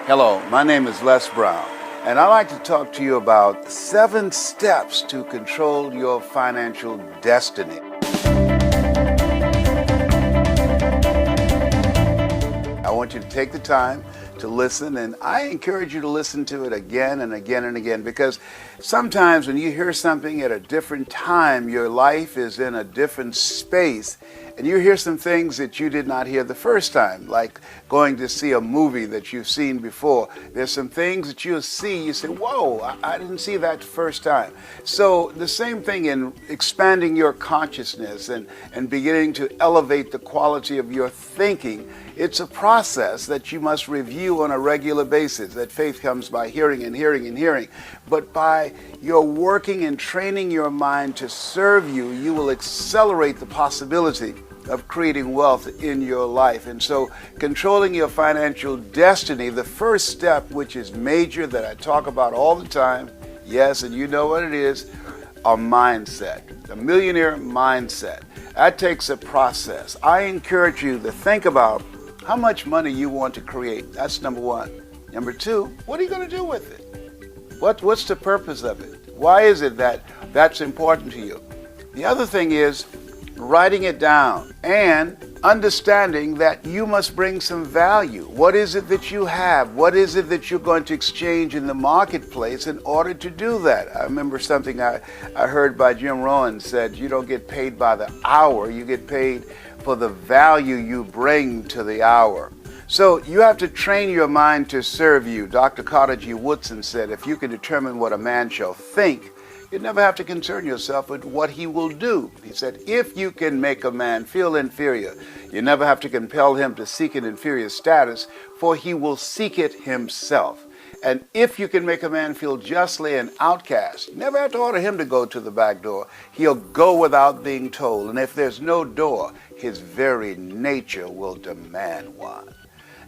Hello, my name is Les Brown, and I'd like to talk to you about 7 steps to control your financial destiny. I want you to take the time to listen, and I encourage you to listen to it again and again and again, because sometimes when you hear something at a different time, your life is in a different space, and you hear some things that you did not hear the first time, like going to see a movie that you've seen before. There's some things that you'll see, you say, whoa, I didn't see that the first time. So the same thing in expanding your consciousness and beginning to elevate the quality of your thinking. It's a process that you must review on a regular basis. That faith comes by hearing and hearing and hearing. But by your working and training your mind to serve you, you will accelerate the possibility of creating wealth in your life. And so controlling your financial destiny, the first step, which is major, that I talk about all the time, yes, and you know what it is, a mindset, a millionaire mindset. That takes a process. I encourage you to think about how much money you want to create. That's number one. Number two, what are you going to do with it? What's the purpose of it? Why is it that that's important to you? The other thing is writing it down and understanding that you must bring some value. What is it that you have? What is it that you're going to exchange in the marketplace in order to do that? I remember something I heard by Jim Rohn said, you don't get paid by the hour, you get paid for the value you bring to the hour. So you have to train your mind to serve you. Dr. Carter G. Woodson said, if you can determine what a man shall think, you never have to concern yourself with what he will do. He said, if you can make a man feel inferior, you never have to compel him to seek an inferior status, for he will seek it himself. And if you can make a man feel justly an outcast, you never have to order him to go to the back door. He'll go without being told. And if there's no door, his very nature will demand one.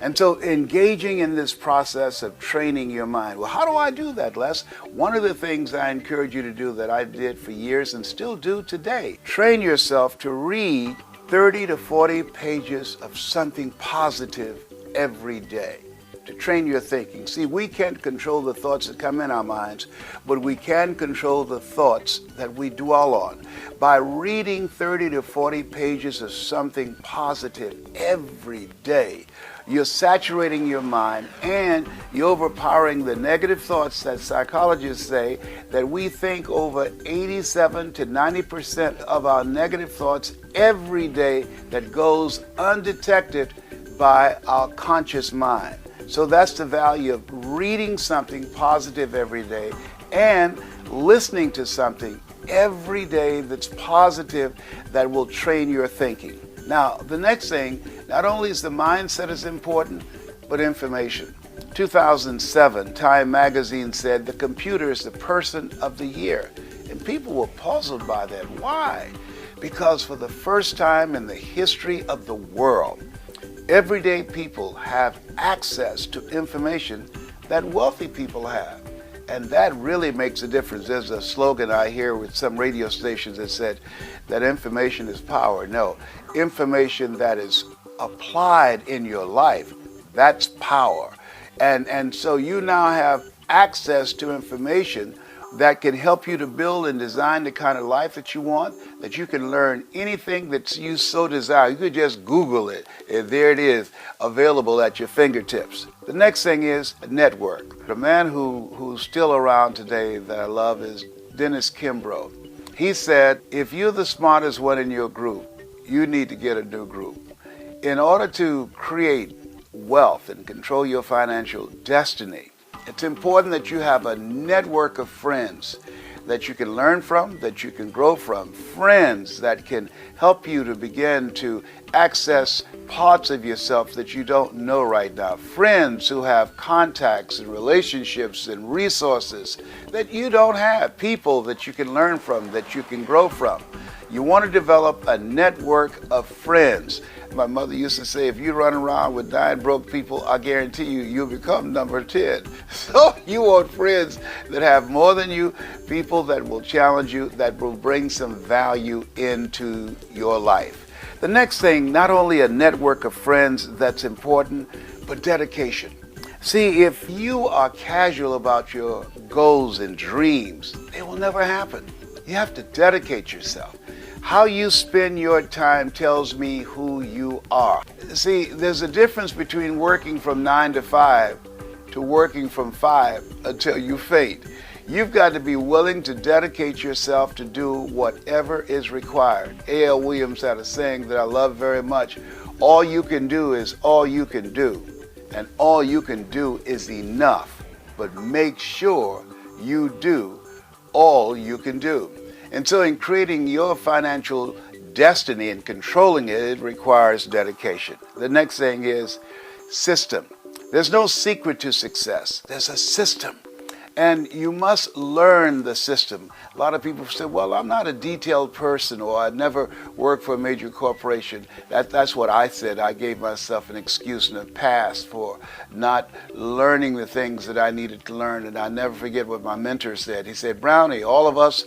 And so engaging in this process of training your mind. Well, how do I do that, Les? One of the things I encourage you to do that I did for years and still do today, train yourself to read 30 to 40 pages of something positive every day, to train your thinking. See, we can't control the thoughts that come in our minds, but we can control the thoughts that we dwell on. By reading 30 to 40 pages of something positive every day, you're saturating your mind and you're overpowering the negative thoughts that psychologists say that we think over 87 to 90% of our negative thoughts every day that goes undetected by our conscious mind. So that's the value of reading something positive every day and listening to something every day that's positive that will train your thinking. Now, the next thing, not only is the mindset as important, but information. 2007, Time magazine said the computer is the person of the year. And people were puzzled by that. Why? Because for the first time in the history of the world, everyday people have access to information that wealthy people have. And that really makes a difference. There's a slogan I hear with some radio stations that said that information is power. No, information that is applied in your life, that's power. And so you now have access to information that can help you to build and design the kind of life that you want, that you can learn anything that you so desire. You could just Google it, and there it is, available at your fingertips. The next thing is a network. The man who's still around today that I love is Dennis Kimbrough. He said, if you're the smartest one in your group, you need to get a new group. In order to create wealth and control your financial destiny, it's important that you have a network of friends that you can learn from, that you can grow from, friends that can help you to begin to access parts of yourself that you don't know right now, friends who have contacts and relationships and resources that you don't have, people that you can learn from, that you can grow from. You want to develop a network of friends. My mother used to say, if you run around with 9 broke people, I guarantee you, you'll become number 10. So you want friends that have more than you, people that will challenge you, that will bring some value into your life. The next thing, not only a network of friends that's important, but dedication. See, if you are casual about your goals and dreams, they will never happen. You have to dedicate yourself. How you spend your time tells me who you are. See, there's a difference between working from 9 to 5 to working from 5 until you faint. You've got to be willing to dedicate yourself to do whatever is required. A.L. Williams had a saying that I love very much. All you can do is all you can do. And all you can do is enough. But make sure you do all you can do. And so in creating your financial destiny and controlling it, it requires dedication. The next thing is system. There's no secret to success. There's a system. And you must learn the system. A lot of people say, well, I'm not a detailed person, or I never worked for a major corporation. That's what I said. I gave myself an excuse in the past for not learning the things that I needed to learn. And I never forget what my mentor said. He said, Brownie, all of us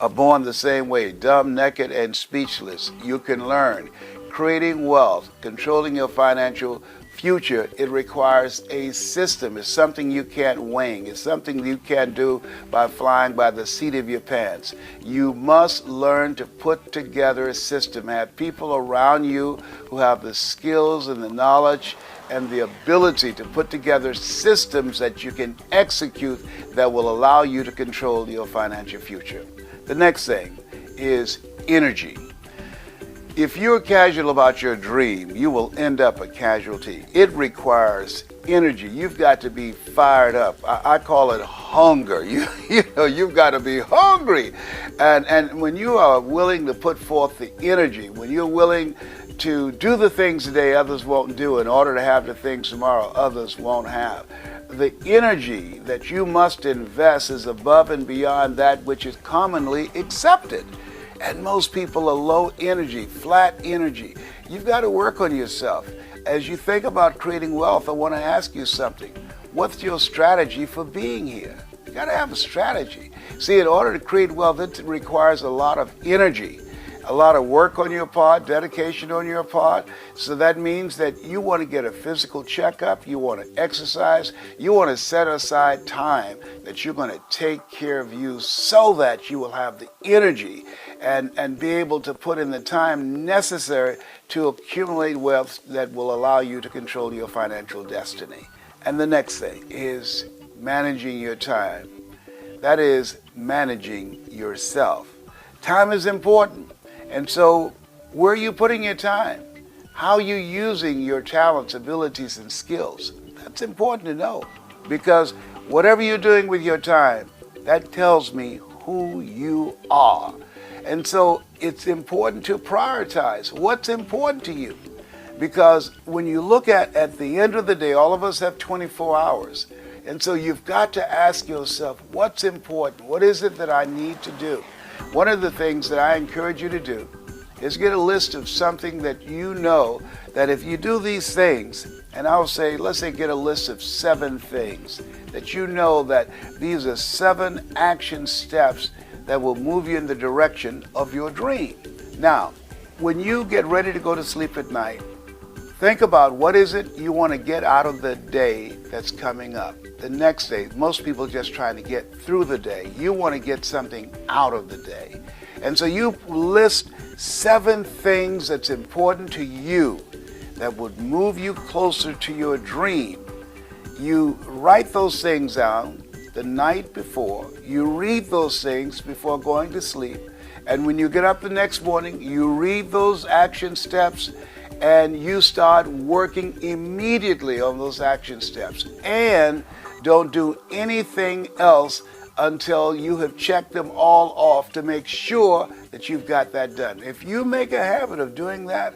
are born the same way, dumb, naked, and speechless. You can learn. Creating wealth, controlling your financial future, it requires a system. It's something you can't wing. It's something you can't do by flying by the seat of your pants. You must learn to put together a system. Have people around you who have the skills and the knowledge and the ability to put together systems that you can execute that will allow you to control your financial future. The next thing is energy. If you're casual about your dream, you will end up a casualty. It requires energy. You've got to be fired up. I call it hunger. You've got to be hungry. And when you are willing to put forth the energy, when you're willing to do the things today others won't do in order to have the things tomorrow others won't have, the energy that you must invest is above and beyond that which is commonly accepted. And most people are low energy, flat energy. You've got to work on yourself. As you think about creating wealth, I want to ask you something. What's your strategy for being here? You got to have a strategy. See, in order to create wealth, it requires a lot of energy, a lot of work on your part, dedication on your part. So that means that you want to get a physical checkup, you want to exercise, you want to set aside time that you're going to take care of you so that you will have the energy and be able to put in the time necessary to accumulate wealth that will allow you to control your financial destiny. And the next thing is managing your time. That is managing yourself. Time is important. And so where are you putting your time? How are you using your talents, abilities, and skills? That's important to know, because whatever you're doing with your time, that tells me who you are. And so it's important to prioritize what's important to you. Because when you look at the end of the day, all of us have 24 hours. And so you've got to ask yourself, what's important? What is it that I need to do? One of the things that I encourage you to do is get a list of something that you know that if you do these things, and I'll say, let's say get a list of 7 things that you know that these are 7 action steps that will move you in the direction of your dream. Now, when you get ready to go to sleep at night, think about what is it you want to get out of the day that's coming up. The next day, most people are just trying to get through the day. You want to get something out of the day. And so you list 7 things that's important to you that would move you closer to your dream. You write those things down the night before. You read those things before going to sleep. And when you get up the next morning, you read those action steps and you start working immediately on those action steps. And don't do anything else until you have checked them all off to make sure that you've got that done. If you make a habit of doing that,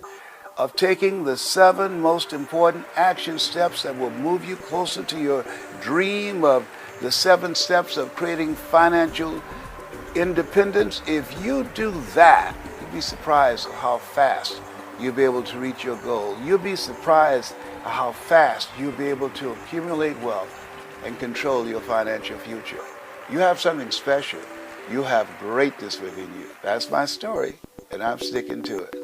of taking the 7 most important action steps that will move you closer to your dream, of the 7 steps of creating financial independence, if you do that, you'd be surprised at how fast you'll be able to reach your goal. You'll be surprised at how fast you'll be able to accumulate wealth and control your financial future. You have something special. You have greatness within you. That's my story, and I'm sticking to it.